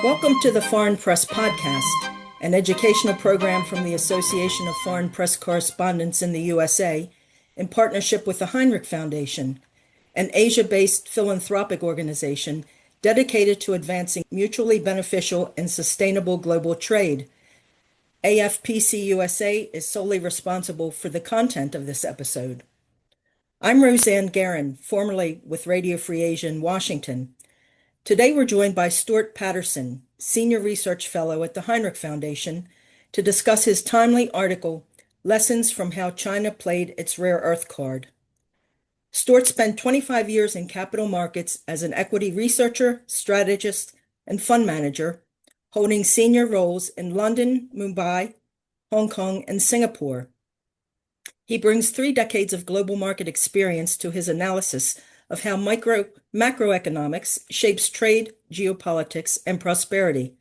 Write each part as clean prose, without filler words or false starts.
Welcome to the Foreign Press Podcast, an educational program from the Association of Foreign Press Correspondents in the USA in partnership with the Hinrich Foundation, an Asia-based philanthropic organization dedicated to advancing mutually beneficial and sustainable global trade. AFPC USA is solely responsible for the content of this episode. I'm Roseanne Guerin, formerly with Radio Free Asia in Washington. Today we're joined by Stewart Paterson, Senior Research Fellow at the Hinrich Foundation, to discuss his timely article, Lessons from How China Played Its Rare Earth Card. Stewart spent 25 years in capital markets as an equity researcher, strategist, and fund manager, holding senior roles in London, Mumbai, Hong Kong, and Singapore. He brings 3 decades of global market experience to his analysis of how macroeconomics shapes trade, geopolitics, and prosperity.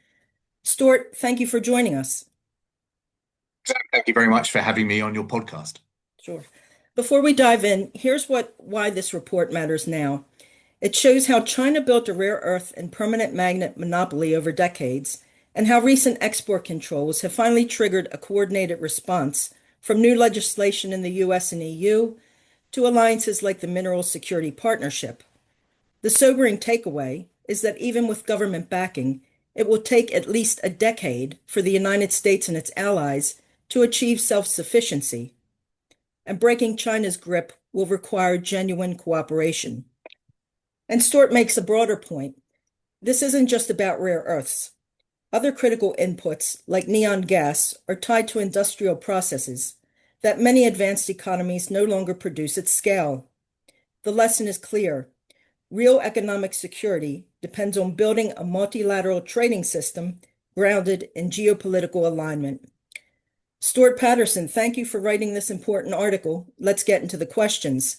Stewart, thank you for joining us. Thank you very much for having me on your podcast. Sure. Before we dive in, here's why this report matters now. It shows how China built a rare earth and permanent magnet monopoly over decades, and how recent export controls have finally triggered a coordinated response from new legislation in the US and EU to alliances like the Mineral Security Partnership. The sobering takeaway is that even with government backing, it will take at least a decade for the United States and its allies to achieve self-sufficiency, and breaking China's grip will require genuine cooperation. And Stewart makes a broader point. This isn't just about rare earths. Other critical inputs, like neon gas, are tied to industrial processes that many advanced economies no longer produce at scale. The lesson is clear. Real economic security depends on building a multilateral trading system grounded in geopolitical alignment. Stewart Paterson, thank you for writing this important article. Let's get into the questions.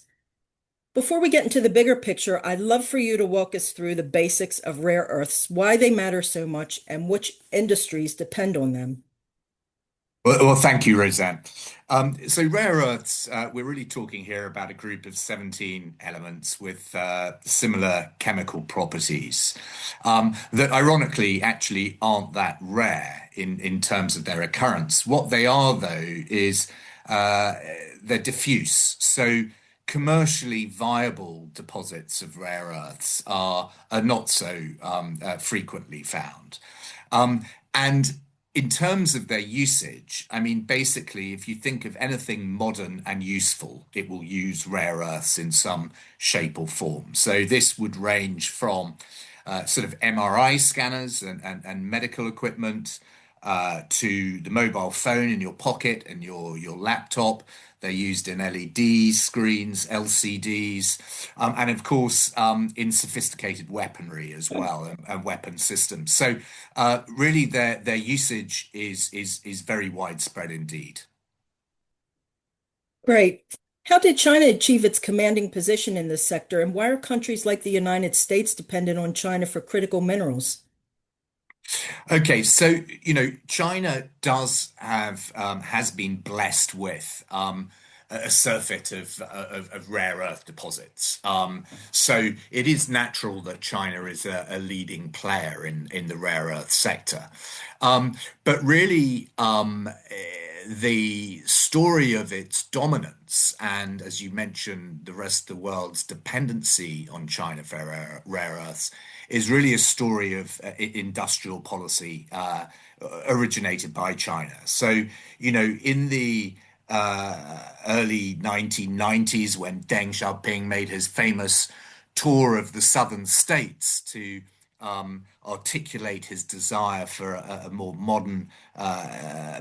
Before we get into the bigger picture, I'd love for you to walk us through the basics of rare earths, why they matter so much, and which industries depend on them. Well, thank you, Roseanne. So rare earths, we're really talking here about a group of 17 elements with similar chemical properties that ironically actually aren't that rare in terms of their occurrence. What they are, though, is they're diffuse. So commercially viable deposits of rare earths are not so frequently found. And in terms of their usage, I mean, basically, if you think of anything modern and useful, it will use rare earths in some shape or form. So this would range from sort of MRI scanners and medical equipment to the mobile phone in your pocket and your laptop. They're used in LED screens, LCDs, and of course in sophisticated weaponry as well and weapon systems. So really their usage is very widespread indeed. Great. How did China achieve its commanding position in this sector, and why are countries like the United States dependent on China for critical minerals? Okay, so China does have has been blessed with a surfeit of rare earth deposits. So it is natural that China is a leading player in the rare earth sector. But really, the story of its dominance and, as you mentioned, the rest of the world's dependency on China for rare earths is really a story of industrial policy originated by China. So, in the early 1990s, when Deng Xiaoping made his famous tour of the southern states to articulate his desire for a more modern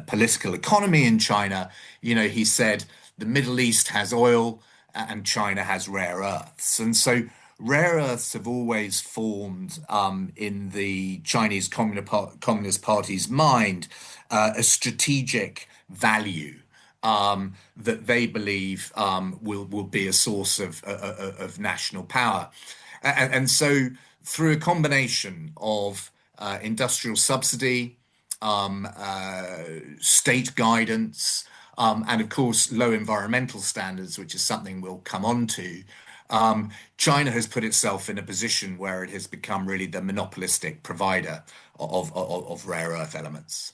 political economy in China, he said the Middle East has oil and China has rare earths. And so rare earths have always formed in the Chinese Communist Party's mind a strategic value that they believe will be a source of national power. And so through a combination of industrial subsidy, state guidance, and of course low environmental standards, which is something we'll come on to, China has put itself in a position where it has become really the monopolistic provider of rare earth elements.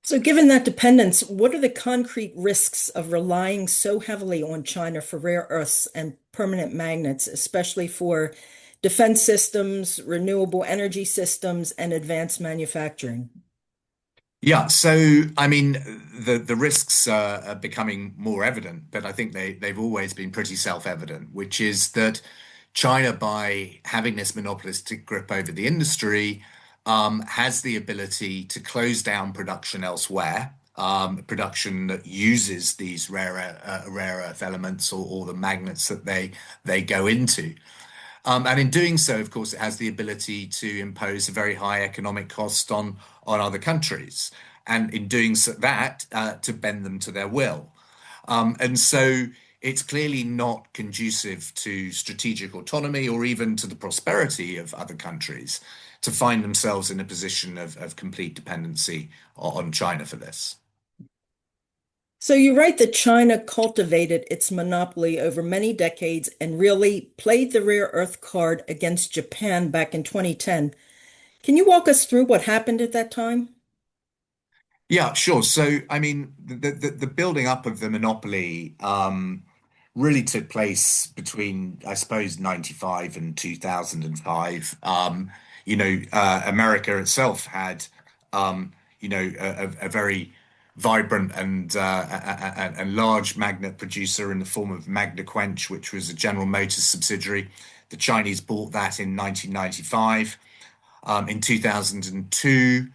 So, given that dependence, what are the concrete risks of relying so heavily on China for rare earths and permanent magnets, especially for defense systems, renewable energy systems, and advanced manufacturing? Yeah, so I mean, the risks are becoming more evident, but I think they've always been pretty self-evident, which is that China, by having this monopolistic grip over the industry, has the ability to close down production elsewhere, production that uses these rare earth elements or the magnets that they go into. And in doing so, of course, it has the ability to impose a very high economic cost on other countries, and in doing so, that to bend them to their will. And so it's clearly not conducive to strategic autonomy or even to the prosperity of other countries to find themselves in a position of complete dependency on China for this. So, you write that China cultivated its monopoly over many decades and really played the rare earth card against Japan back in 2010. Can you walk us through what happened at that time? Yeah, sure. So, I mean, the building up of the monopoly really took place between, I suppose, 95 and 2005. America itself had, a very vibrant and large magnet producer in the form of Magna Quench, which was a General Motors subsidiary. The Chinese bought that in 1995. In 2002,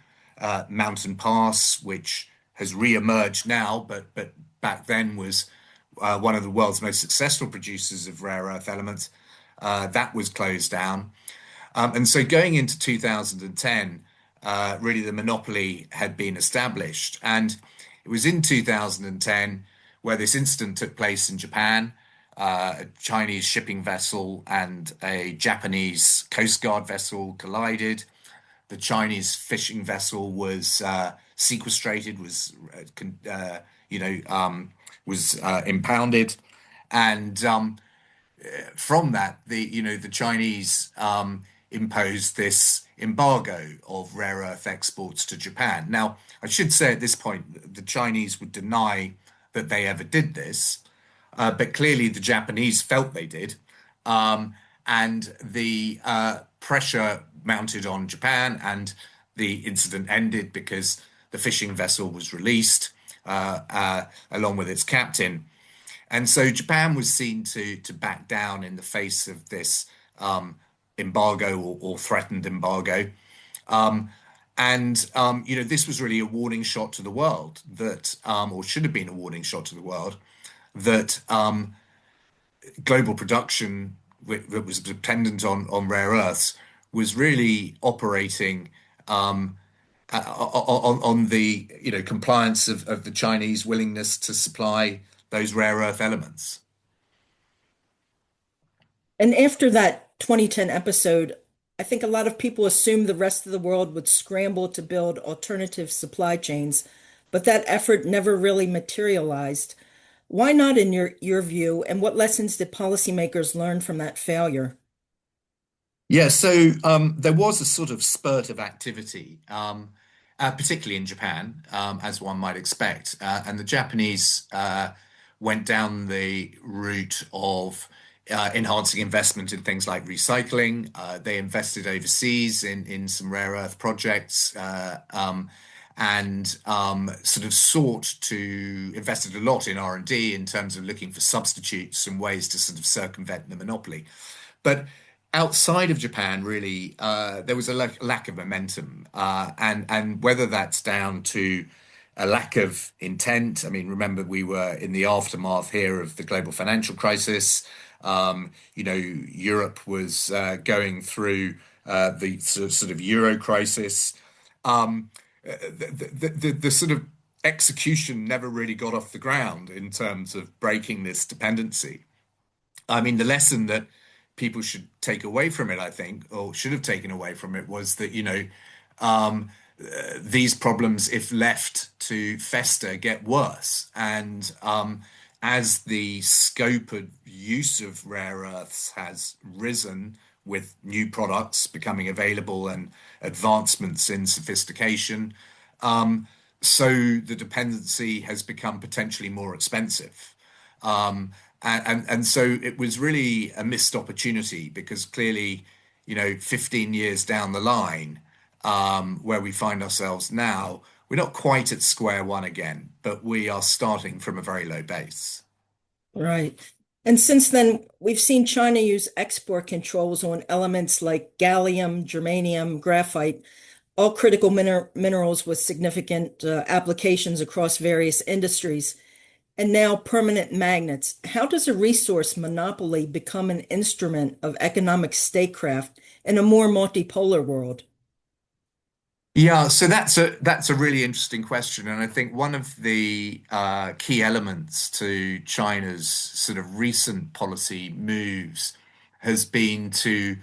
Mountain Pass, which has re-emerged now, but back then was one of the world's most successful producers of rare earth elements, that was closed down. And so going into 2010, really the monopoly had been established. And it was in 2010 where this incident took place in Japan. A Chinese shipping vessel and a Japanese Coast Guard vessel collided. The Chinese fishing vessel was sequestrated, was impounded, and from that, the Chinese imposed this embargo of rare earth exports to Japan. Now, I should say at this point, the Chinese would deny that they ever did this, but clearly the Japanese felt they did. Um, and the pressure mounted on Japan, and the incident ended because the fishing vessel was released along with its captain. And so Japan was seen to back down in the face of this embargo or threatened embargo. Um, this was really a warning shot to the world that, or should have been a warning shot to the world, that global production that was dependent on rare earths was really operating on the compliance of the Chinese willingness to supply those rare earth elements. And after that 2010 episode, I think a lot of people assumed the rest of the world would scramble to build alternative supply chains, but that effort never really materialized. Why not, in your view, and what lessons did policymakers learn from that failure? Yeah, so there was a sort of spurt of activity, particularly in Japan, as one might expect. And the Japanese went down the route of enhancing investment in things like recycling. They invested overseas in some rare earth projects and sort of sought to invested a lot in R&D in terms of looking for substitutes and ways to sort of circumvent the monopoly. But outside of Japan, really, there was a lack of momentum, and whether that's down to a lack of intent. I mean, remember we were in the aftermath here of the global financial crisis. Europe was going through the sort of Euro crisis. The sort of execution never really got off the ground in terms of breaking this dependency. I mean, the lesson that people should take away from it, I think, or should have taken away from it, was that, these problems, if left to fester, get worse. And as the scope of use of rare earths has risen with new products becoming available and advancements in sophistication. Um, so the dependency has become potentially more expensive. Um, and so it was really a missed opportunity because clearly, 15 years down the line, where we find ourselves now, we're not quite at square one again, but we are starting from a very low base. Right. And since then, we've seen China use export controls on elements like gallium, germanium, graphite, all critical minerals with significant applications across various industries, and now permanent magnets. How does a resource monopoly become an instrument of economic statecraft in a more multipolar world? Yeah, so that's a really interesting question, and I think one of the key elements to China's sort of recent policy moves has been to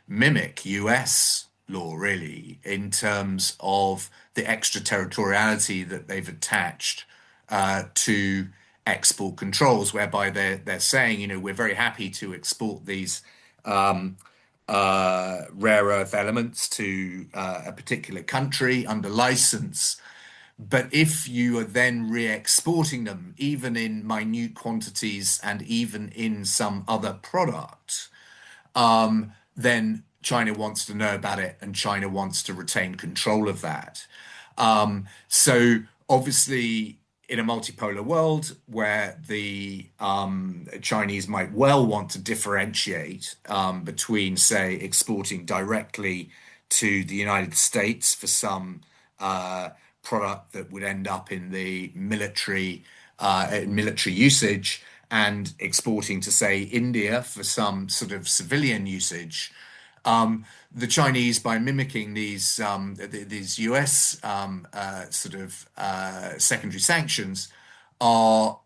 mimic US law, really, in terms of the extraterritoriality that they've attached to export controls, whereby they're saying, we're very happy to export these. Um, Rare earth elements to a particular country under license. But if you are then re-exporting them, even in minute quantities and even in some other product, then China wants to know about it and China wants to retain control of that. So obviously, in a multipolar world where the Chinese might well want to differentiate between, say, exporting directly to the United States for some product that would end up in the military usage and exporting to, say, India for some sort of civilian usage. The Chinese, by mimicking these US sort of secondary sanctions, are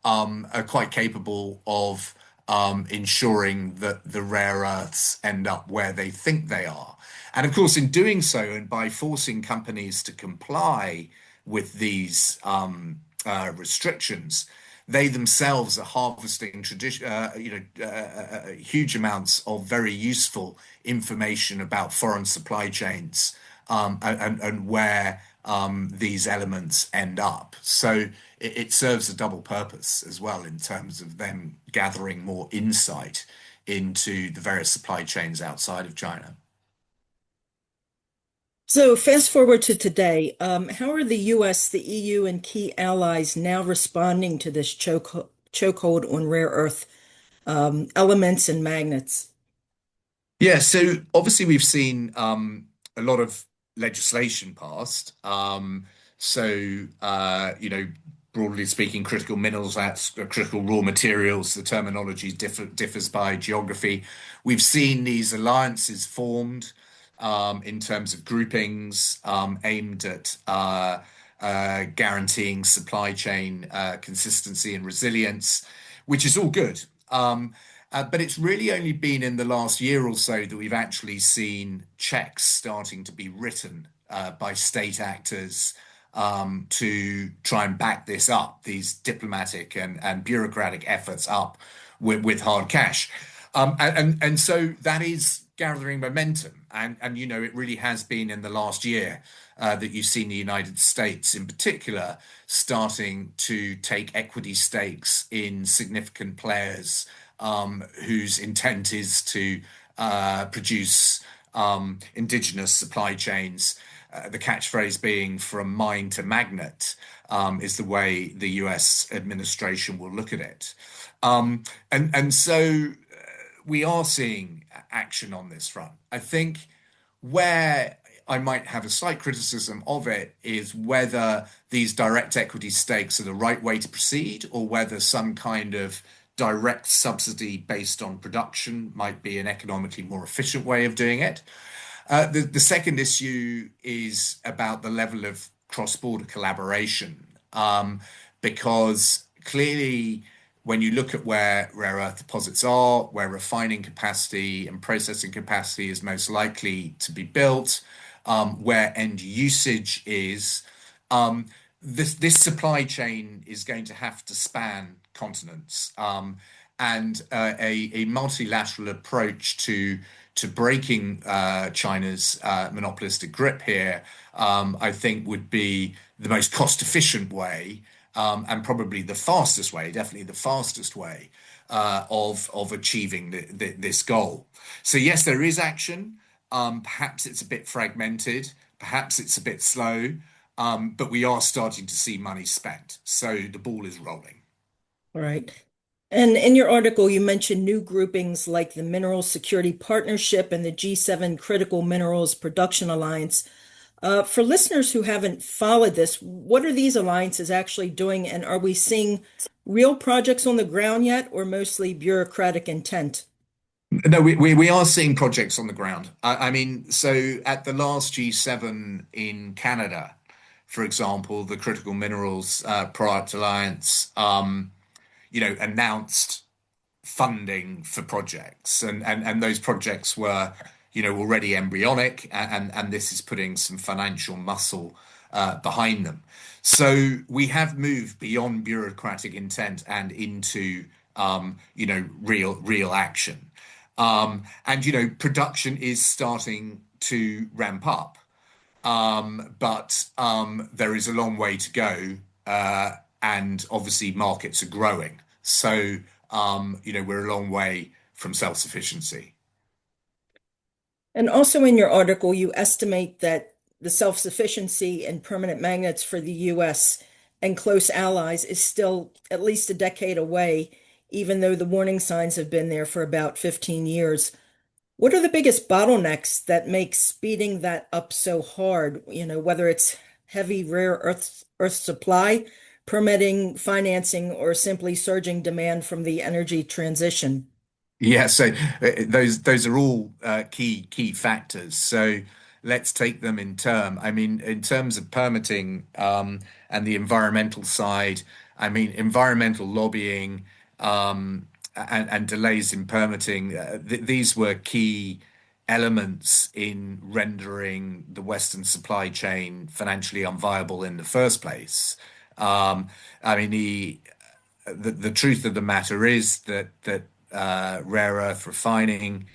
quite capable of ensuring that the rare earths end up where they think they are. And of course, in doing so, and by forcing companies to comply with these restrictions, they themselves are harvesting huge amounts of very useful information about foreign supply chains and where these elements end up. So it serves a double purpose as well in terms of them gathering more insight into the various supply chains outside of China. So, fast forward to today. How are the US, the EU, and key allies now responding to this chokehold on rare earth elements and magnets? Yeah, so obviously we've seen a lot of legislation passed. Broadly speaking, critical minerals, that's critical raw materials. The terminology differs by geography. We've seen these alliances formed in terms of groupings aimed at guaranteeing supply chain consistency and resilience, which is all good. But it's really only been in the last year or so that we've actually seen checks starting to be written by state actors to try and back this up, these diplomatic and bureaucratic efforts up with hard cash. And so that is gathering momentum. And it really has been in the last year that you've seen the United States in particular starting to take equity stakes in significant players whose intent is to produce indigenous supply chains. The catchphrase being from mine to magnet is the way the US administration will look at it. And so we are seeing action on this front. I think where I might have a slight criticism of it is whether these direct equity stakes are the right way to proceed or whether some kind of direct subsidy based on production might be an economically more efficient way of doing it. The second issue is about the level of cross-border collaboration, because clearly, when you look at where rare earth deposits are, where refining capacity and processing capacity is most likely to be built, where end usage is, this supply chain is going to have to span continents. and a multilateral approach to breaking China's monopolistic grip here, I think would be the most cost-efficient way, and probably the fastest way, definitely the fastest way of achieving this goal. So yes, there is action. Perhaps it's a bit fragmented, perhaps it's a bit slow, but we are starting to see money spent. So the ball is rolling. All right. And in your article, you mentioned new groupings like the Mineral Security Partnership and the G7 Critical Minerals Production Alliance. For listeners who haven't followed this, what are these alliances actually doing? And are we seeing real projects on the ground yet, or mostly bureaucratic intent? No, we are seeing projects on the ground. I mean, so at the last G7 in Canada, for example, the Critical Minerals Product Alliance, announced funding for projects, and those projects were, already embryonic, and this is putting some financial muscle behind them. So we have moved beyond bureaucratic intent and into, real action. And production is starting to ramp up, but there is a long way to go, and obviously markets are growing. So we're a long way from self-sufficiency. And also in your article, you estimate that the self-sufficiency in permanent magnets for the US and close allies is still at least a decade away, even though the warning signs have been there for about 15 years. What are the biggest bottlenecks that make speeding that up so hard? Whether it's heavy rare earth supply, permitting, financing, or simply surging demand from the energy transition. Yeah, so those are all key factors. So let's take them in turn. I mean, in terms of permitting and the environmental side, I mean, environmental lobbying and delays in permitting, these were key elements in rendering the Western supply chain financially unviable in the first place. I mean, the truth of the matter is that rare earth refining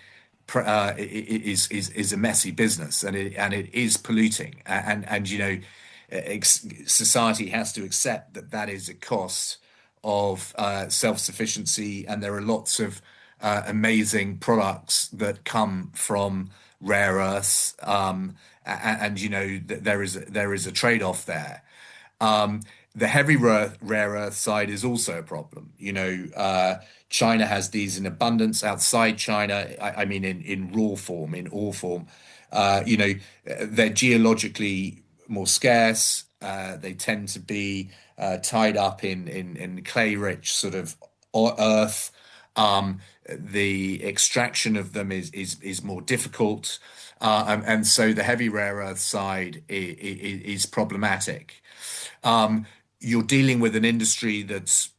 is a messy business, and it is polluting, and society has to accept that that is a cost of self-sufficiency, and there are lots of amazing products that come from rare earths, and there is a trade-off there. The heavy rare earth side is also a problem. China has these in abundance. Outside China, I mean, in raw form, in ore form, they're geologically more scarce. They tend to be tied up in clay-rich sort of earth. The extraction of them is more difficult, and so the heavy rare earth side is problematic. You're dealing with an industry that's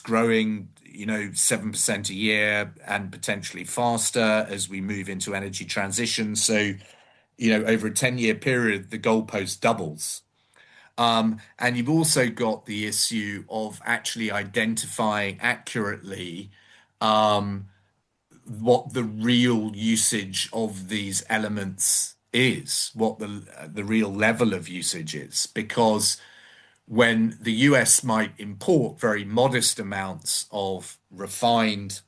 growing, 7% a year and potentially faster as we move into energy transition. So, over a 10-year period, the goalpost doubles. And you've also got the issue of actually identifying accurately what the real usage of these elements is, what the real level of usage is, because when the US might import very modest amounts of refined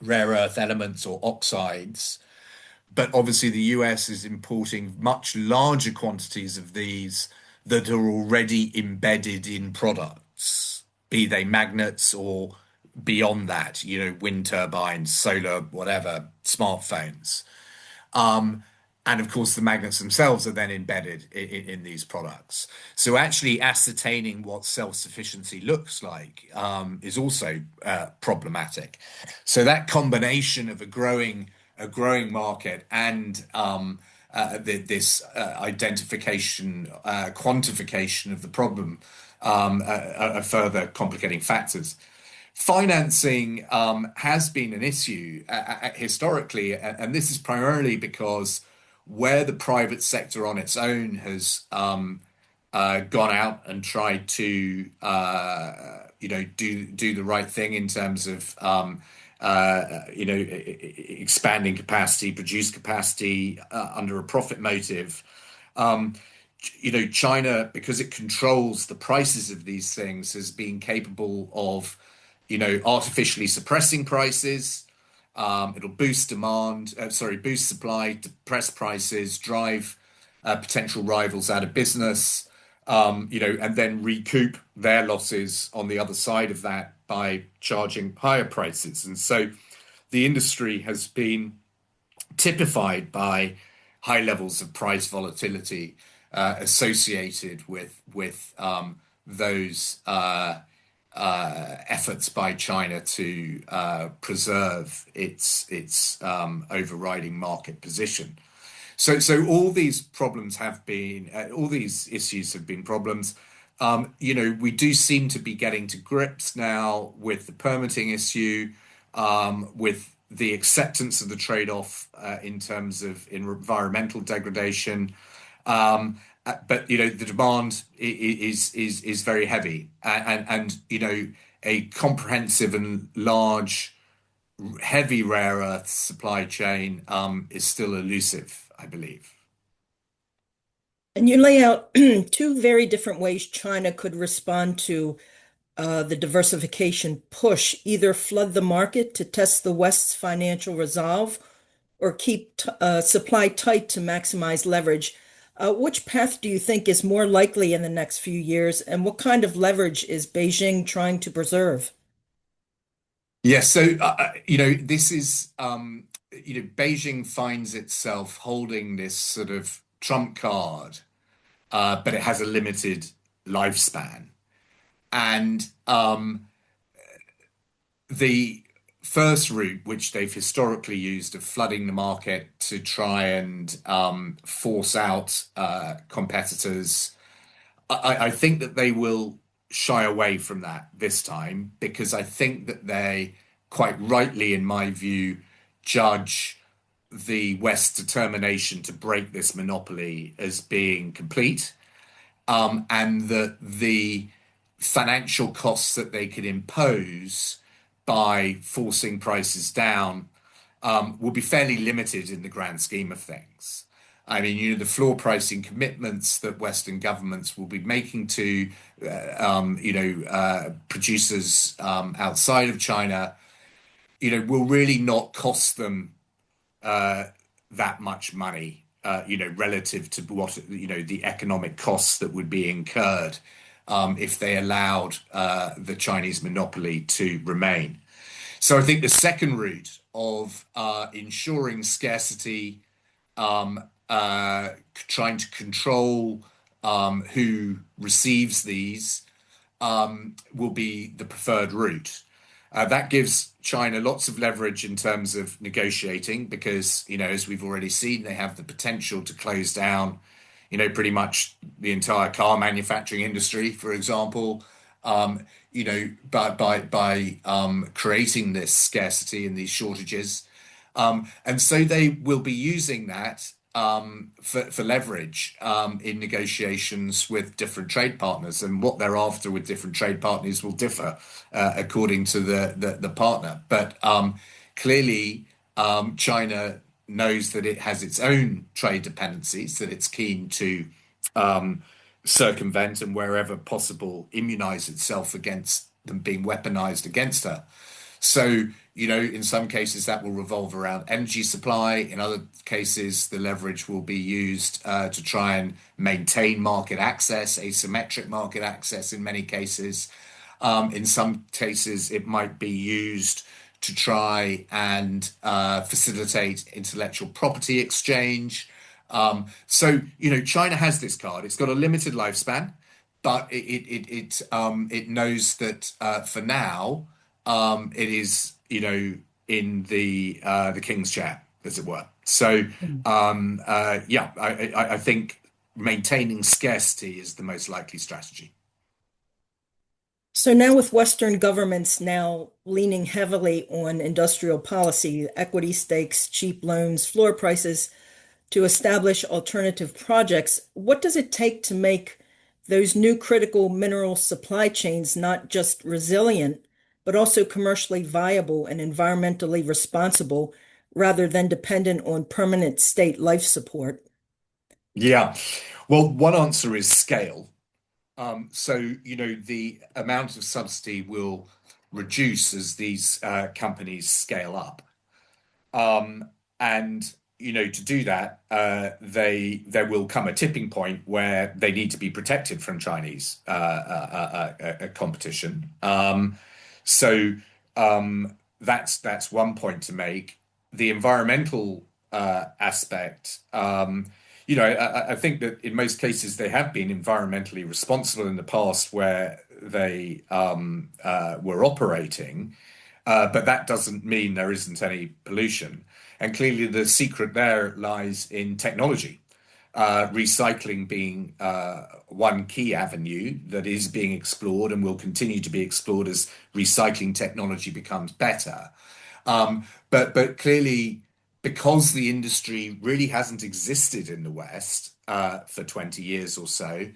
rare earth elements or oxides, but obviously the US is importing much larger quantities of these that are already embedded in products, be they magnets or beyond that, wind turbines, solar, whatever, smartphones. And of course, the magnets themselves are then embedded in these products. So actually ascertaining what self-sufficiency looks like is also problematic. So that combination of a growing market and this identification, quantification of the problem are further complicating factors. Financing has been an issue historically, and this is primarily because where the private sector on its own has gone out and tried to do the right thing in terms of expanding capacity, produce capacity under a profit motive. Um, China, because it controls the prices of these things, has been capable of, artificially suppressing prices. It'll boost demand, boost supply, depress prices, drive potential rivals out of business, and then recoup their losses on the other side of that by charging higher prices. And so the industry has been typified by high levels of price volatility associated with those efforts by China to preserve its overriding market position. So all these issues have been problems. We do seem to be getting to grips now with the permitting issue, with the acceptance of the trade-off in terms of environmental degradation. But the demand is very heavy, and a comprehensive and large, heavy rare earth supply chain is still elusive, I believe. And you lay out two very different ways China could respond to the diversification push, either flood the market to test the West's financial resolve or keep supply tight to maximize leverage. Which path do you think is more likely in the next few years, and what kind of leverage is Beijing trying to preserve? Yes, so this is Beijing finds itself holding this sort of trump card, but it has a limited lifespan. And the first route, which they've historically used, of flooding the market to try and force out competitors, I think that they will shy away from that this time because I think that they, quite rightly, in my view, judge the West's determination to break this monopoly as being complete, and that the financial costs that they could impose by forcing prices down will be fairly limited in the grand scheme of things. I mean, the floor pricing commitments that Western governments will be making to, producers outside of China, will really not cost them that much money, relative to what, the economic costs that would be incurred if they allowed the Chinese monopoly to remain. So I think the second route of ensuring scarcity, trying to control who receives these, will be the preferred route. That gives China lots of leverage in terms of negotiating because, as we've already seen, they have the potential to close down, pretty much the entire car manufacturing industry, for example, but by creating this scarcity and these shortages. And so they will be using that for leverage in negotiations with different trade partners. And what they're after with different trade partners will differ according to the partner. But clearly, China knows that it has its own trade dependencies that it's keen to circumvent and wherever possible immunize itself against them being weaponized against her. So, in some cases that will revolve around energy supply. In other cases, the leverage will be used to try and maintain market access, asymmetric market access in many cases. In some cases, it might be used to try and facilitate intellectual property exchange. So, China has this card. It's got a limited lifespan, but it knows that for now, it is, in the king's chair, as it were. So, yeah, I think maintaining scarcity is the most likely strategy. So now with Western governments now leaning heavily on industrial policy, equity stakes, cheap loans, floor prices to establish alternative projects, what does it take to make those new critical mineral supply chains not just resilient, but also commercially viable and environmentally responsible rather than dependent on permanent state life support? Yeah. Well, one answer is scale. The amount of subsidy will reduce as these companies scale up. And to do that, there will come a tipping point where they need to be protected from Chinese competition. So that's one point to make. The environmental aspect, I think that in most cases they have been environmentally responsible in the past where they were operating. But that doesn't mean there isn't any pollution. And clearly, the secret there lies in technology. Recycling being one key avenue that is being explored and will continue to be explored as recycling technology becomes better. But clearly, because the industry really hasn't existed in the West for 20 years or so,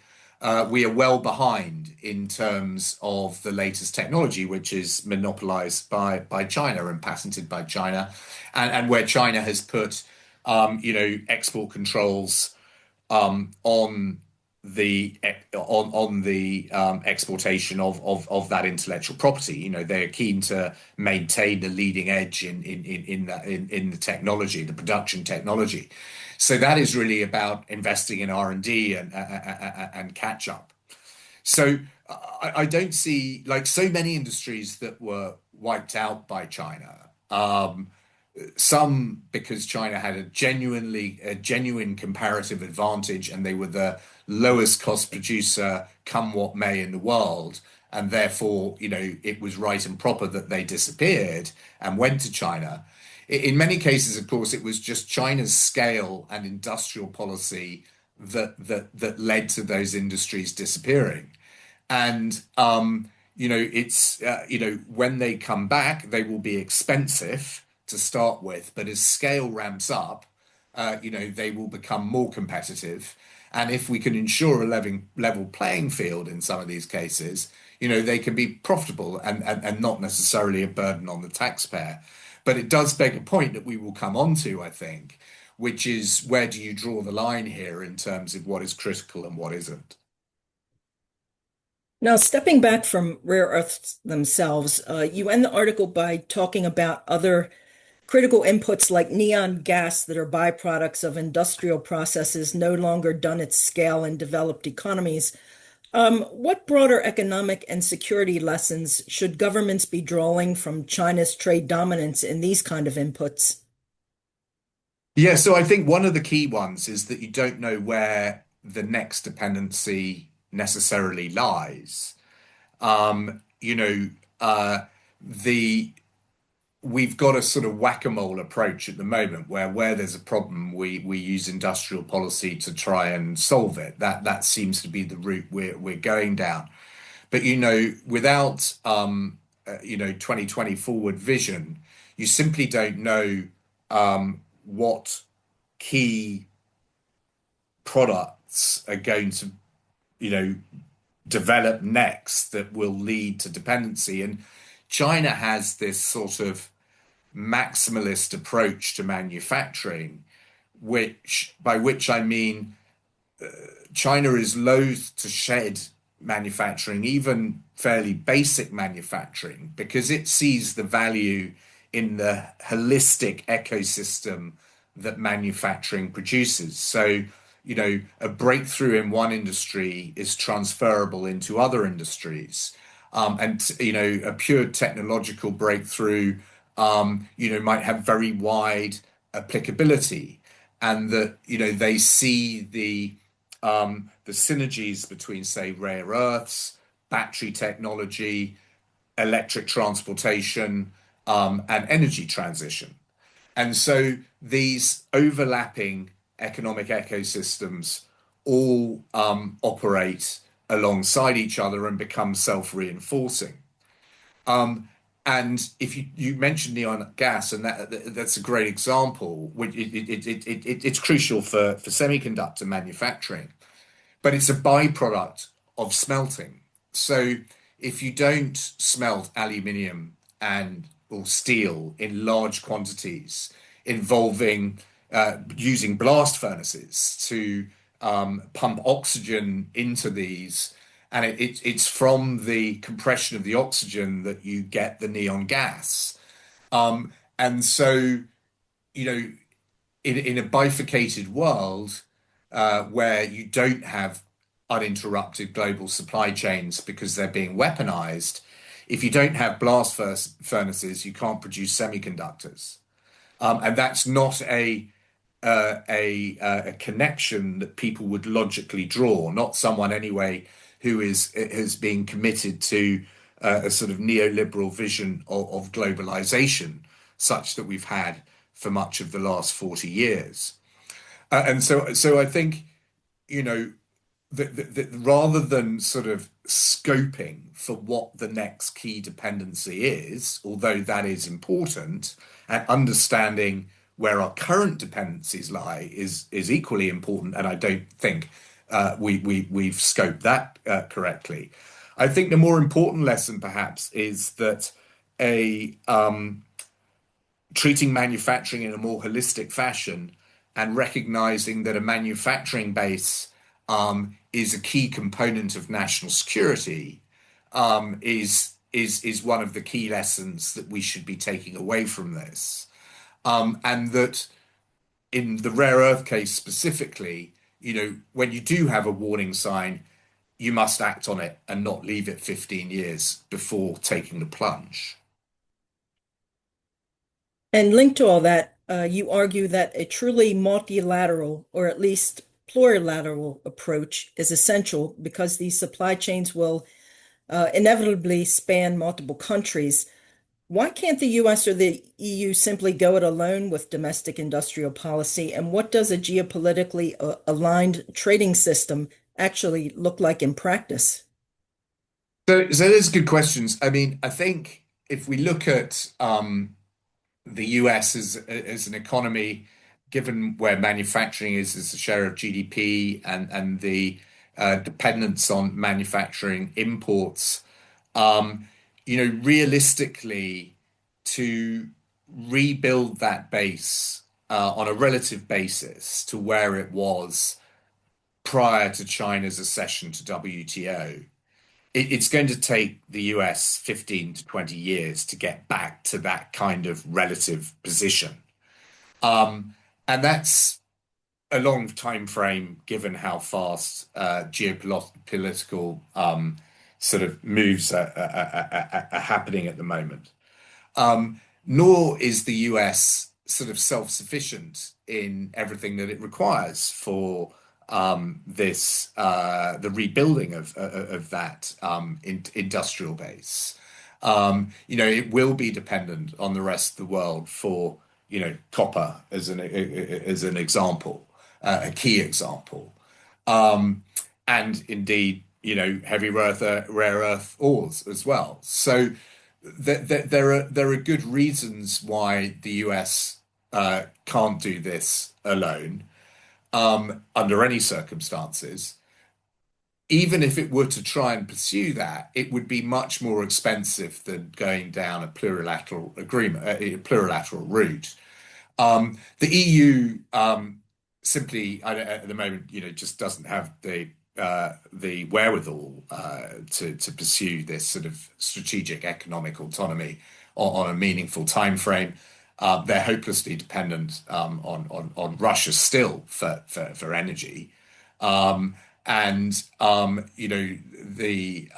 we are well behind in terms of the latest technology, which is monopolized by China and patented by China, and where China has put, export controls on the exportation of that intellectual property. They're keen to maintain the leading edge in the technology, the production technology. So that is really about investing in R&D and catch up. So I don't see, like so many industries that were wiped out by China. Some because China had a genuine comparative advantage, and they were the lowest cost producer, come what may, in the world, and therefore, it was right and proper that they disappeared and went to China. In many cases, of course, it was just China's scale and industrial policy that led to those industries disappearing. And it's when they come back, they will be expensive to start with, but as scale ramps up, they will become more competitive. And if we can ensure a level playing field in some of these cases, they can be profitable and not necessarily a burden on the taxpayer. But it does beg a point that we will come on to, I think, which is where do you draw the line here in terms of what is critical and what isn't? Now, stepping back from rare earths themselves, you end the article by talking about other critical inputs like neon gas that are byproducts of industrial processes no longer done at scale in developed economies. What broader economic and security lessons should governments be drawing from China's trade dominance in these kind of inputs? Yeah, so I think one of the key ones is that you don't know where the next dependency necessarily lies. Um, you know, the we've got a sort of whack-a-mole approach at the moment where there's a problem, we use industrial policy to try and solve it. That seems to be the route we're going down. But without 2020 forward vision, you simply don't know what key products are going to, you know, develop next that will lead to dependency. And China has this sort of maximalist approach to manufacturing, by which I mean China is loath to shed manufacturing, even fairly basic manufacturing, because it sees the value in the holistic ecosystem that manufacturing produces. So, a breakthrough in one industry is transferable into other industries. And a pure technological breakthrough, might have very wide applicability, and that they see the synergies between, say, rare earths, battery technology, electric transportation, and energy transition. And so these overlapping economic ecosystems all operate alongside each other and become self-reinforcing. Um, and if you mentioned neon gas, and that's a great example. It's crucial for semiconductor manufacturing, but it's a byproduct of smelting. So if you don't smelt aluminium and or steel in large quantities involving using blast furnaces to pump oxygen into these, and it's from the compression of the oxygen that you get the neon gas. And so, you know, in a bifurcated world where you don't have uninterrupted global supply chains because they're being weaponized, if you don't have furnaces, you can't produce semiconductors. And that's not a connection that people would logically draw, not someone anyway who has been committed to a sort of neoliberal vision of globalization, such that we've had for much of the last 40 years. And so I think, you know, rather than sort of scoping for what the next key dependency is, although that is important, and understanding where our current dependencies lie is equally important. And I don't think we've scoped that correctly. I think the more important lesson, perhaps, is that a treating manufacturing in a more holistic fashion and recognizing that a manufacturing base is a key component of national security is one of the key lessons that we should be taking away from this. And that in the rare earth case specifically, you know, when you do have a warning sign, you must act on it and not leave it 15 years before taking the plunge. And linked to all that, you argue that a truly multilateral, or at least plurilateral approach is essential because these supply chains will inevitably span multiple countries. Why can't the US or the EU simply go it alone with domestic industrial policy? And what does a geopolitically aligned trading system actually look like in practice? So there's good questions. I mean, I think if we look at the US as an economy, given where manufacturing is as a share of GDP and the dependence on manufacturing imports, um, you know, realistically, to rebuild that base on a relative basis to where it was prior to China's accession to WTO, it's going to take the US 15 to 20 years to get back to that kind of relative position. And that's a long time frame given how fast geopolitical sort of moves are happening at the moment. Nor is the US sort of self-sufficient in everything that it requires for this the rebuilding of that industrial base. You know, it will be dependent on the rest of the world for, you know, copper as an example, a key example, and indeed, you know, rare earth ores as well. So there are good reasons why the US can't do this alone under any circumstances. Even if it were to try and pursue that, it would be much more expensive than going down a plurilateral agreement, a plurilateral route. The EU simply, at the moment, you know, just doesn't have the wherewithal to pursue this sort of strategic economic autonomy on a meaningful time frame. They're hopelessly dependent on Russia still for energy. And you know, the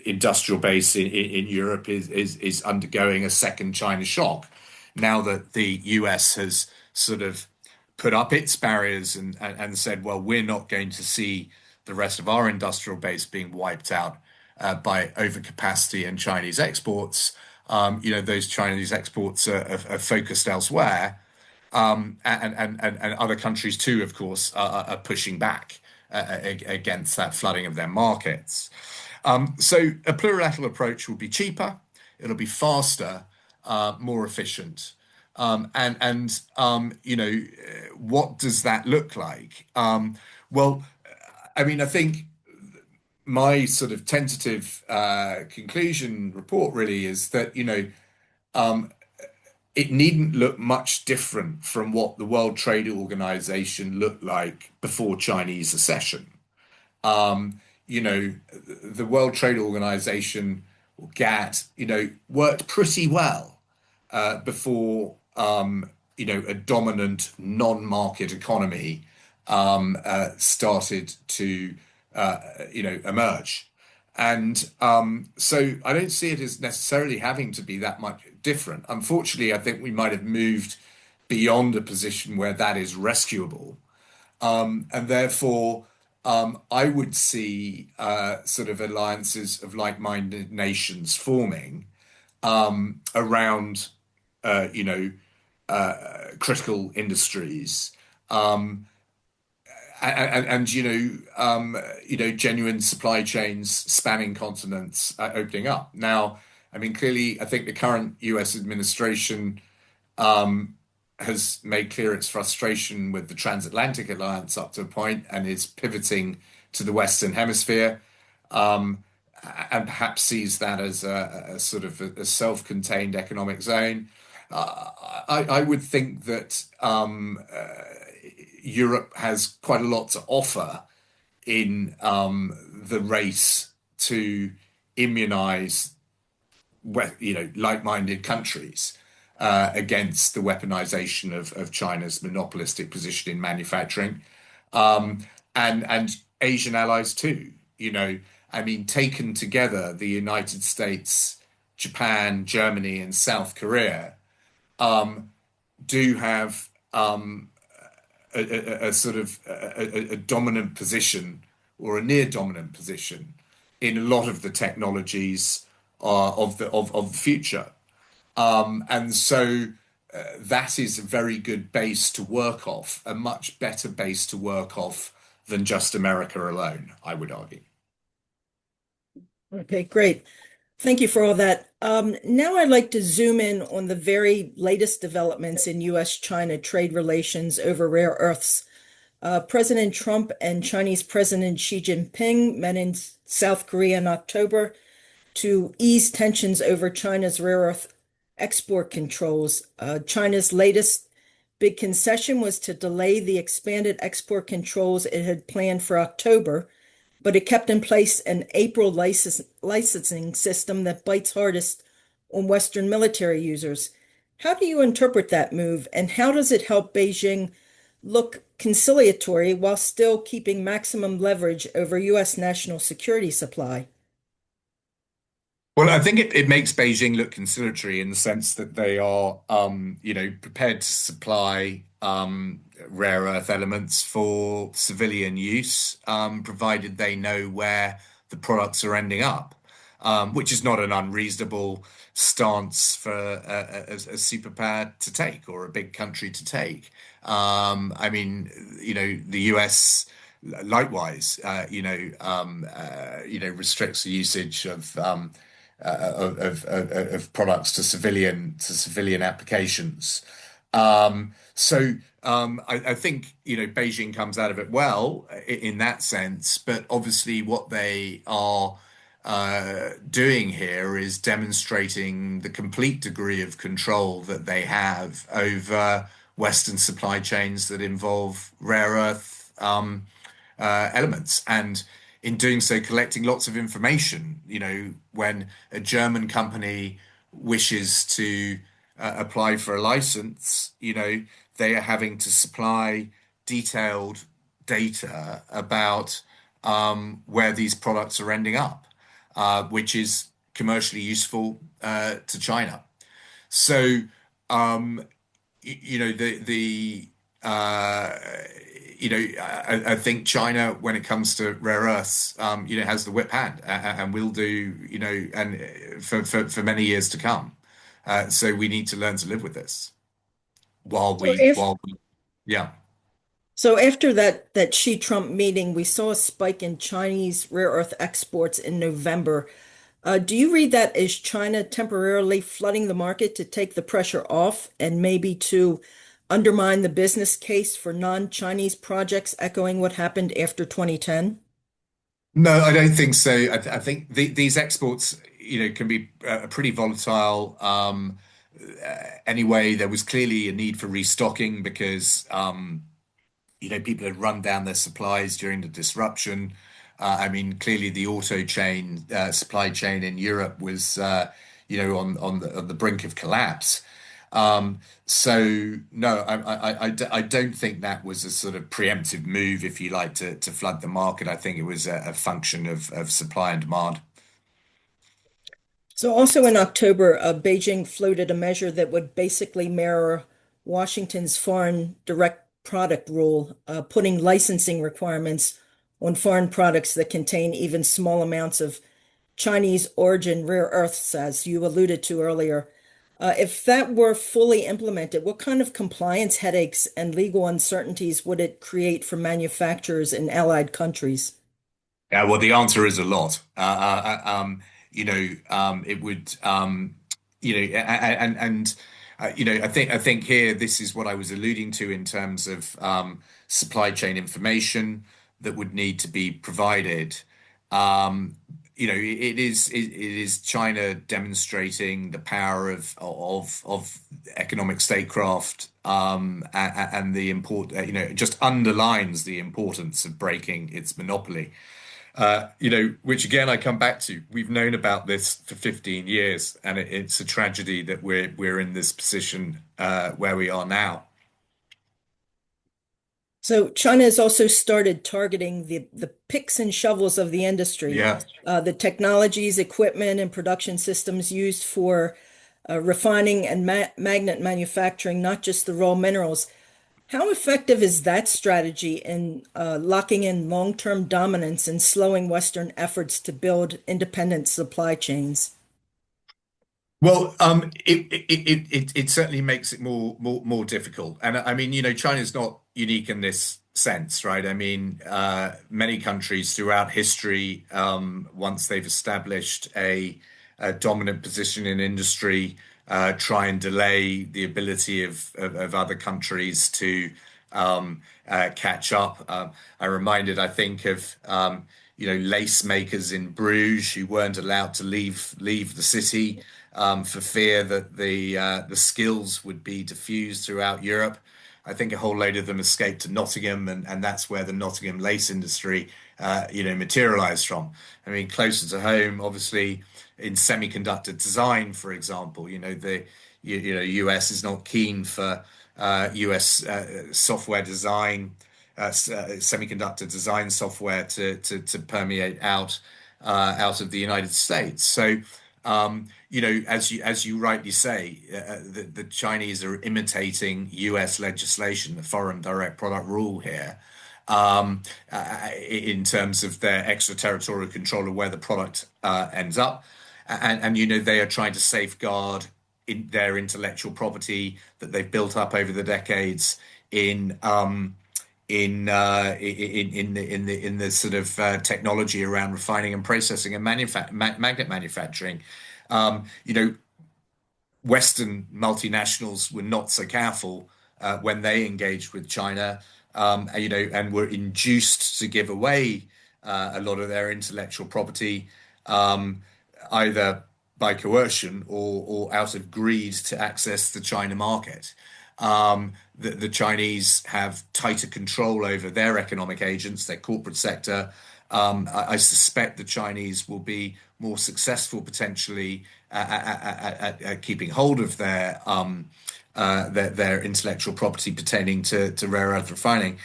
industrial base in Europe is undergoing a second China shock now that the US has sort of put up its barriers and said, well, we're not going to see the rest of our industrial base being wiped out by overcapacity and Chinese exports. You know, those Chinese exports are focused elsewhere. And other countries too, of course, are pushing back against that flooding of their markets. So a plurilateral approach will be cheaper, it'll be faster, more efficient. You know, what does that look like? Well, I mean, I think my sort of tentative conclusion report really is that, um, it needn't look much different from what the World Trade Organization looked like before Chinese accession. The World Trade Organization, or GATT, worked pretty well before a dominant non-market economy started to emerge. And so I don't see it as necessarily having to be that much different. Unfortunately, I think we might have moved beyond a position where that is rescuable. And therefore, I would see sort of alliances of like-minded nations forming around, uh, you know, critical industries, um, and genuine supply chains spanning continents opening up. Now, I mean, clearly, I think the current U.S. administration um, has made clear its frustration with the transatlantic alliance up to a point and is pivoting to the Western Hemisphere, um, and perhaps sees that as a sort of a self-contained economic zone. I would think that Europe has quite a lot to offer in the race to immunize like-minded countries against the weaponization of China's monopolistic position in manufacturing, and Asian allies too. I mean, taken together, the United States, Japan, Germany, and South Korea do have a sort of a dominant position or a near dominant position in a lot of the technologies of the future. And so that is a very good base to work off, a much better base to work off than just America alone, I would argue. Okay, great. Thank you for all that. Now I'd like to zoom in on the very latest developments in U.S.-China trade relations over rare earths. President Trump and Chinese President Xi Jinping met in South Korea in October to ease tensions over China's rare earth export controls. China's latest big concession was to delay the expanded export controls it had planned for October, but it kept in place an April licensing system that bites hardest on Western military users. How do you interpret that move, and how does it help Beijing look conciliatory while still keeping maximum leverage over U.S. national security supply? Well, I think it makes Beijing look conciliatory in the sense that they are, prepared to supply rare earth elements for civilian use, provided they know where the products are ending up, which is not an unreasonable stance for a superpower to take or a big country to take. I mean, the US likewise, restricts the usage of products to civilian applications. I think Beijing comes out of it well in that sense, but obviously what they are doing here is demonstrating the complete degree of control that they have over Western supply chains that involve rare earth elements. And in doing so, collecting lots of information. When a German company wishes to apply for a license, they are having to supply detailed data about where these products are ending up, which is commercially useful to China. So, the uh, I think China, when it comes to rare earths, has the whip hand and will do, and for many years to come. So we need to learn to live with this while So we, if while we, yeah. so after that Xi-Trump meeting, we saw a spike in Chinese rare earth exports in November. Do you read that as China temporarily flooding the market to take the pressure off and maybe to undermine the business case for non-Chinese projects, echoing what happened after 2010? No, I don't think so. I think these exports, can be pretty volatile. Anyway, there was clearly a need for restocking because people had run down their supplies during the disruption. I mean, clearly the auto chain, supply chain in Europe was, on the brink of collapse. So no, I don't think that was a sort of preemptive move, if you like, to flood the market. I think it was a function of supply and demand. So, also in October, Beijing floated a measure that would basically mirror Washington's foreign direct product rule, putting licensing requirements on foreign products that contain even small amounts of Chinese origin rare earths, as you alluded to earlier. If that were fully implemented, what kind of compliance headaches and legal uncertainties would it create for manufacturers in allied countries? Yeah, well, the answer is a lot. It would, I think here this is what I was alluding to in terms of supply chain information that would need to be provided. Um, it is China demonstrating the power of economic statecraft, and the import, just underlines the importance of breaking its monopoly. Which again I come back to. We've known about this for 15 years, and it's a tragedy that we're in this position where we are now. So China has also started targeting the picks and shovels of the industry, Yeah. the technologies, equipment, and production systems used for refining and magnet manufacturing, not just the raw minerals. How effective is that strategy in locking in long-term dominance and slowing Western efforts to build independent supply chains? Well, it certainly makes it more difficult, and I mean, China's not unique in this sense, right? I mean, many countries throughout history, once they've established a dominant position in industry, try and delay the ability of other countries to catch up. I think of lace makers in Bruges who weren't allowed to leave the city for fear that the skills would be diffused throughout Europe. I think a whole load of them escaped to Nottingham, and that's where the Nottingham lace industry, materialized from. I mean, closer to home, obviously, in semiconductor design, for example, US is not keen for US software design, semiconductor design software to permeate out of the United States. So, as you rightly say, the Chinese are imitating US legislation, the foreign direct product rule here, in terms of their extraterritorial control of where the product ends up. And they are trying to safeguard their intellectual property that they've built up over the decades in the sort of technology around refining and processing and magnet manufacturing. Um, you know, Western multinationals were not so careful when they engaged with China, and were induced to give away a lot of their intellectual property, um, either by coercion or out of greed to access the China market. The Chinese have tighter control over their economic agents, their corporate sector. I suspect the Chinese will be more successful potentially at keeping hold of their intellectual property pertaining to rare earth refining.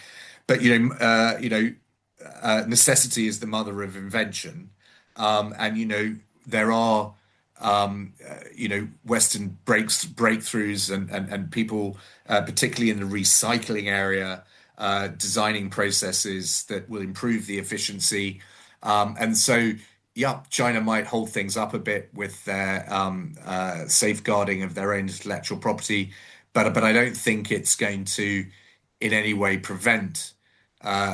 But necessity is the mother of invention, and there are Western breakthroughs and people, particularly in the recycling area, designing processes that will improve the efficiency. And so, yeah, China might hold things up a bit with their safeguarding of their own intellectual property, but I don't think it's going to in any way prevent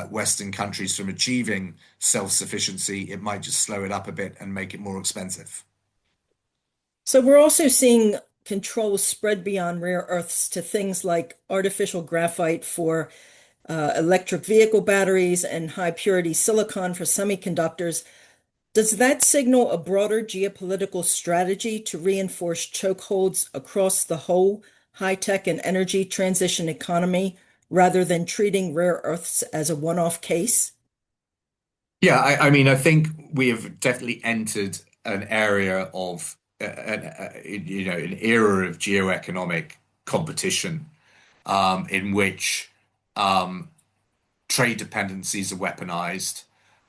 Western countries from achieving self-sufficiency. It might just slow it up a bit and make it more expensive. So we're also seeing controls spread beyond rare earths to things like artificial graphite for electric vehicle batteries, and high purity silicon for semiconductors. Does that signal a broader geopolitical strategy to reinforce chokeholds across the whole high-tech and energy transition economy rather than treating rare earths as a one-off case? Yeah, I mean, I think we have definitely entered an area of, an era of geoeconomic competition, in which um, trade dependencies are weaponized,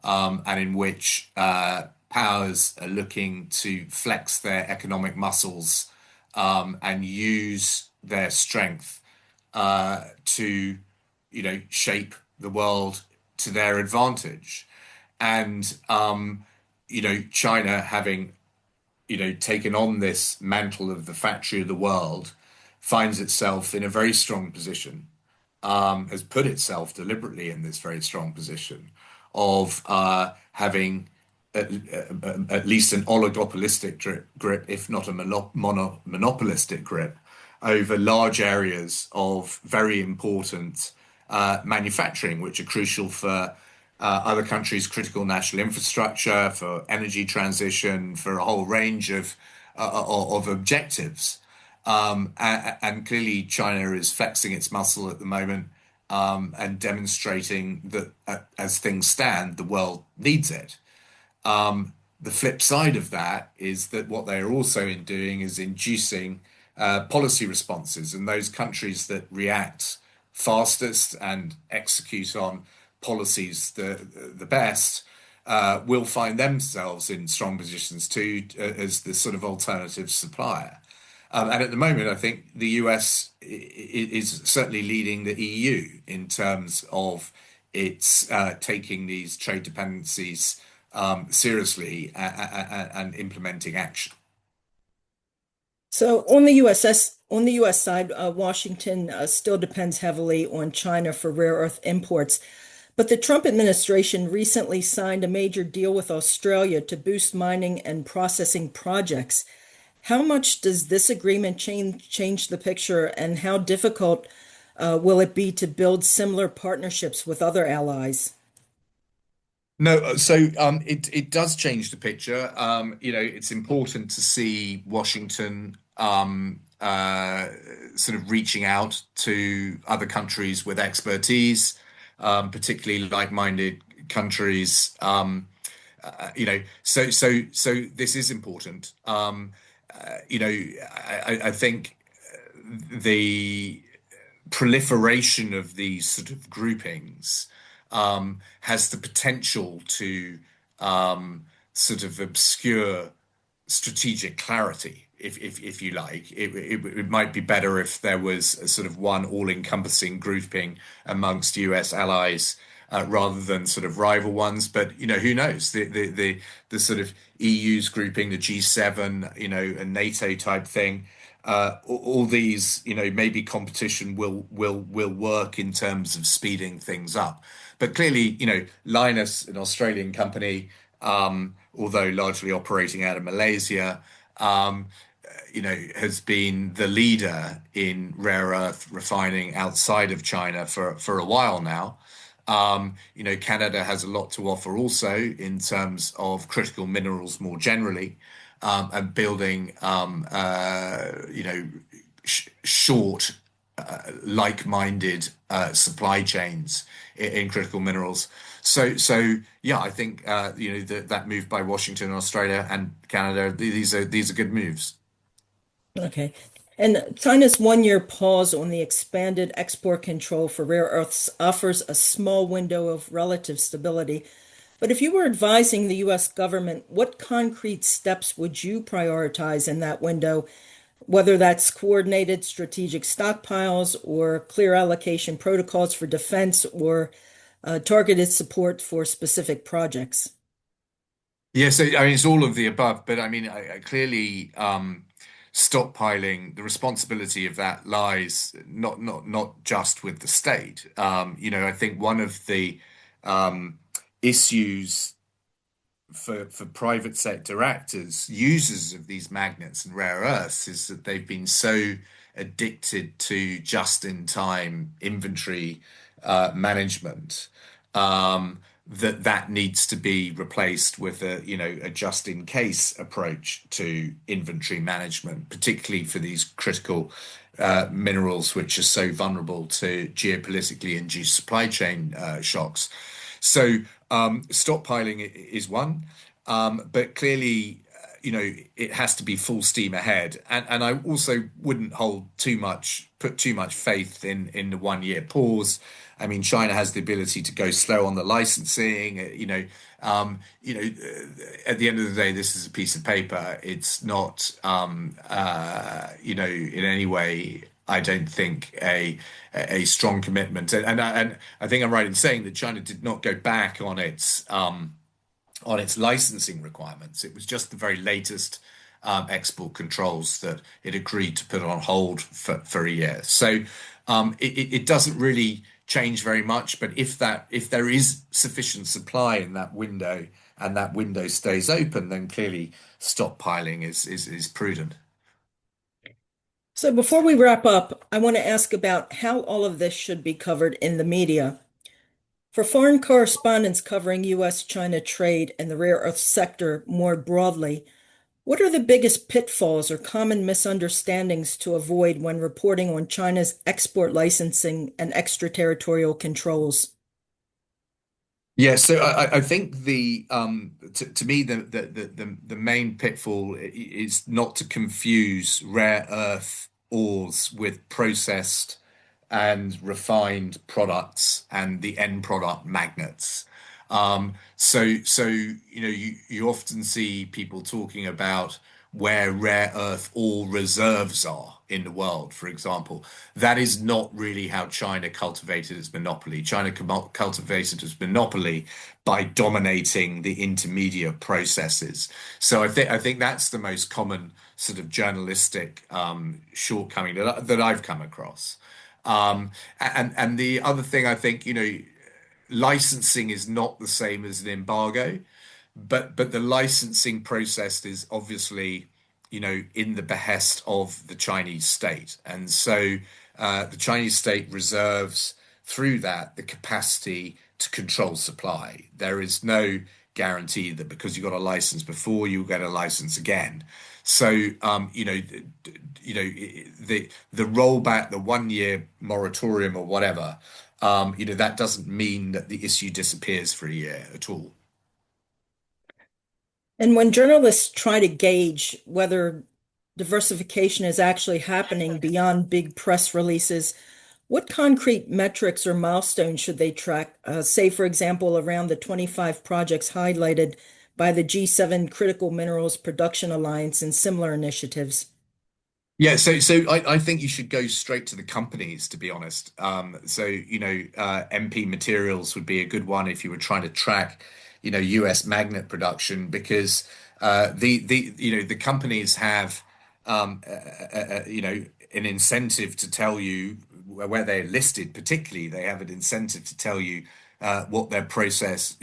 and in which powers are looking to flex their economic muscles, and use their strength to, shape the world to their advantage. And China having taken on this mantle of the factory of the world finds itself in a very strong position, has put itself deliberately in this very strong position of having at least an oligopolistic grip, if not a monopolistic grip, over large areas of very important manufacturing, which are crucial for other countries' critical national infrastructure, for energy transition, for a whole range of objectives. And clearly, China is flexing its muscle at the moment, and demonstrating that, as things stand, the world needs it. The flip side of that is that what they are also in doing is inducing policy responses, and those countries that react fastest and execute on policies the best will find themselves in strong positions too, as the sort of alternative supplier. And at the moment, I think the US is certainly leading the EU in terms of its taking these trade dependencies seriously, and implementing action. So on the US side, Washington still depends heavily on China for rare earth imports. But the Trump administration recently signed a major deal with Australia to boost mining and processing projects. How much does this agreement change the picture, and how difficult will it be to build similar partnerships with other allies? No, so it does change the picture. It's important to see Washington sort of reaching out to other countries with expertise, particularly like-minded countries. So this is important. I think the proliferation of these sort of groupings has the potential to sort of obscure strategic clarity, if you like. It might be better if there was a sort of one all-encompassing grouping amongst US allies, rather than sort of rival ones. But who knows? The sort of EU's grouping, the G7, a NATO type thing. All these, maybe competition will work in terms of speeding things up. But clearly, Linus, an Australian company, although largely operating out of Malaysia, has been the leader in rare earth refining outside of China for a while now. Canada has a lot to offer also in terms of critical minerals more generally, and building, short, like-minded supply chains in critical minerals. So yeah, I think that move by Washington, Australia, and Canada, these are good moves. Okay. And China's 1 year pause on the expanded export control for rare earths offers a small window of relative stability. But if you were advising the US government, what concrete steps would you prioritize in that window, whether that's coordinated strategic stockpiles or clear allocation protocols for defense or targeted support for specific projects? Yeah, so I mean, it's all of the above, but I mean, I clearly, stockpiling, the responsibility of that lies not just with the state. I think one of the issues for private sector actors, users of these magnets and rare earths, is that they've been so addicted to just-in-time inventory management, that needs to be replaced with a just in case approach to inventory management, particularly for these critical minerals which are so vulnerable to geopolitically induced supply chain shocks. So stockpiling is one, but clearly, it has to be full steam ahead. And I also wouldn't put too much faith in the 1 year pause. I mean, China has the ability to go slow on the licensing. At the end of the day, this is a piece of paper. It's not, in any way, I don't think a strong commitment. And I think I'm right in saying that China did not go back on its licensing requirements. It was just the very latest export controls that it agreed to put on hold for a year. So it doesn't really change very much. But if there is sufficient supply in that window and that window stays open, then clearly stockpiling is prudent. So before we wrap up, I want to ask about how all of this should be covered in the media. For foreign correspondents covering U.S.-China trade and the rare earth sector more broadly, what are the biggest pitfalls or common misunderstandings to avoid when reporting on China's export licensing and extraterritorial controls? Yeah, so I think to me the main pitfall is not to confuse rare earth ores with processed and refined products and the end product magnets. You often see people talking about where rare earth ore reserves are in the world, for example. That is not really how China cultivated its monopoly. China cultivated its monopoly by dominating the intermediate processes. So I think that's the most common sort of journalistic shortcoming that I've come across. And the other thing I think, licensing is not the same as an embargo, but the licensing process is obviously, in the behest of the Chinese state. And so the Chinese state reserves through that the capacity to control supply. There is no guarantee that because you got a license before, you'll get a license again. So, the rollback, the 1 year moratorium or whatever, that doesn't mean that the issue disappears for a year at all. And when journalists try to gauge whether diversification is actually happening beyond big press releases, what concrete metrics or milestones should they track? Say, for example, around the 25 projects highlighted by the G7 Critical Minerals Production Alliance and similar initiatives. Yeah, so I think you should go straight to the companies, to be honest. MP Materials would be a good one if you were trying to track, US magnet production because the companies have an incentive to tell you where they're listed, particularly they have an incentive to tell you what their progress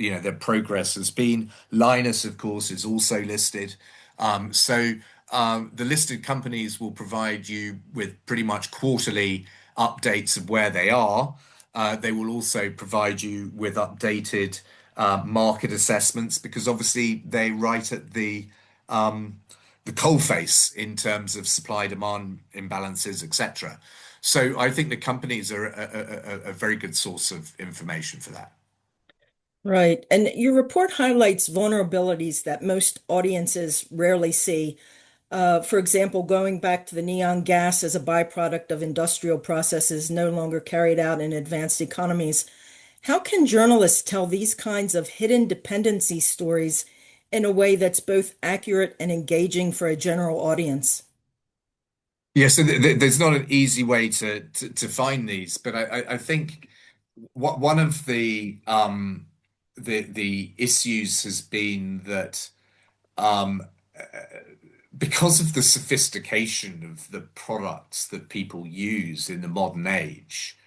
has been. Linus, of course, is also listed. The listed companies will provide you with pretty much quarterly updates of where they are. They will also provide you with updated market assessments because obviously they right at the coalface in terms of supply demand imbalances, etc. So I think the companies are a very good source of information for that. Right. And your report highlights vulnerabilities that most audiences rarely see. For example, going back to the neon gas as a byproduct of industrial processes no longer carried out in advanced economies. How can journalists tell these kinds of hidden dependency stories in a way that's both accurate and engaging for a general audience? Yeah, so there's not an easy way to find these, but I think one of the issues has been that um, because of the sophistication of the products that people use in the modern age,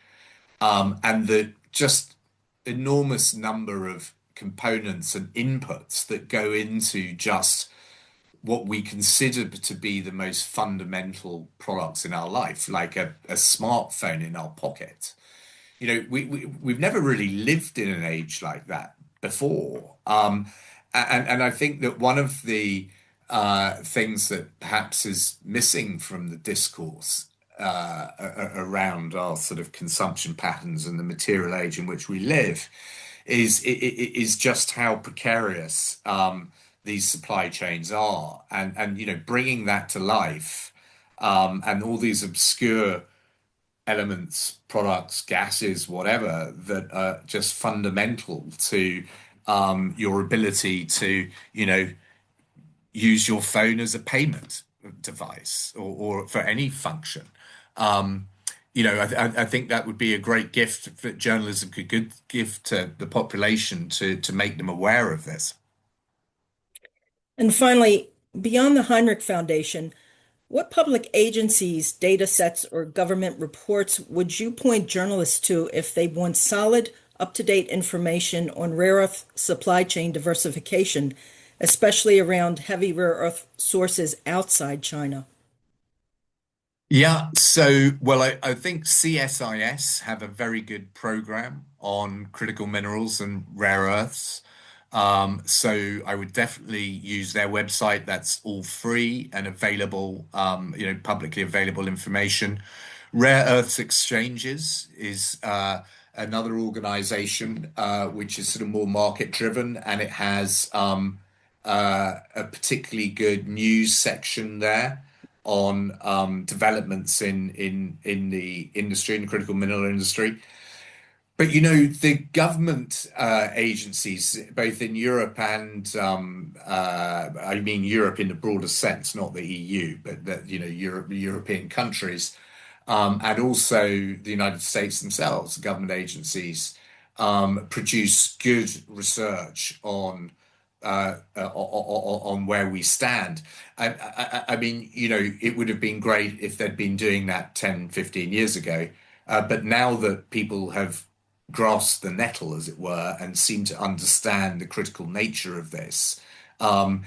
and the just enormous number of components and inputs that go into just what we consider to be the most fundamental products in our life, like a smartphone in our pocket. we've never really lived in an age like that before. And I think that one of the things that perhaps is missing from the discourse around our sort of consumption patterns and the material age in which we live is just how precarious these supply chains are, and bringing that to life, and all these obscure elements, products, gases, whatever, that are just fundamental to your ability to, use your phone as a payment device or for any function. Um, I think that would be a great gift that journalism could give to the population to make them aware of this. And finally, beyond the Heinrich Foundation, what public agencies, data sets, or government reports would you point journalists to if they want solid, up-to-date information on rare earth supply chain diversification, especially around heavy rare earth sources outside China? Yeah, so well, I think CSIS have a very good program on critical minerals and rare earths. So I would definitely use their website. That's all free and available, publicly available information. Rare Earths Exchanges is another organization which is sort of more market driven, and it has a particularly good news section there on developments in the industry, in the critical mineral industry. But the government agencies, both in Europe and I mean Europe in the broader sense, not the EU, but that European countries, and also the United States themselves, government agencies, produce good research on where we stand. I mean, it would have been great if they'd been doing that 10, 15 years ago. But now that people have grasped the nettle, as it were, and seem to understand the critical nature of this, there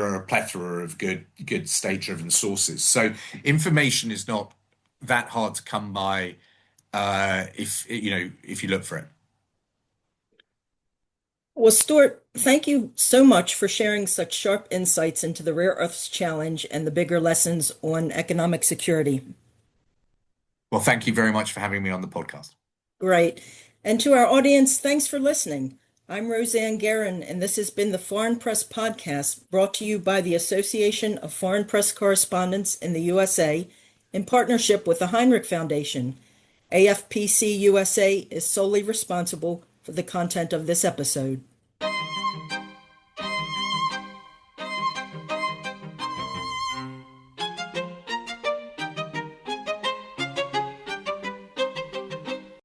are a plethora of good state-driven sources. So information is not that hard to come by if you look for it. Well, Stuart, thank you so much for sharing such sharp insights into the rare earths challenge and the bigger lessons on economic security. Well, thank you very much for having me on the podcast. Great. And to our audience, thanks for listening. I'm Roseanne Guerin, and this has been the Foreign Press Podcast, brought to you by the Association of Foreign Press Correspondents in the USA in partnership with the Heinrich Foundation. AFPC USA is solely responsible for the content of this episode.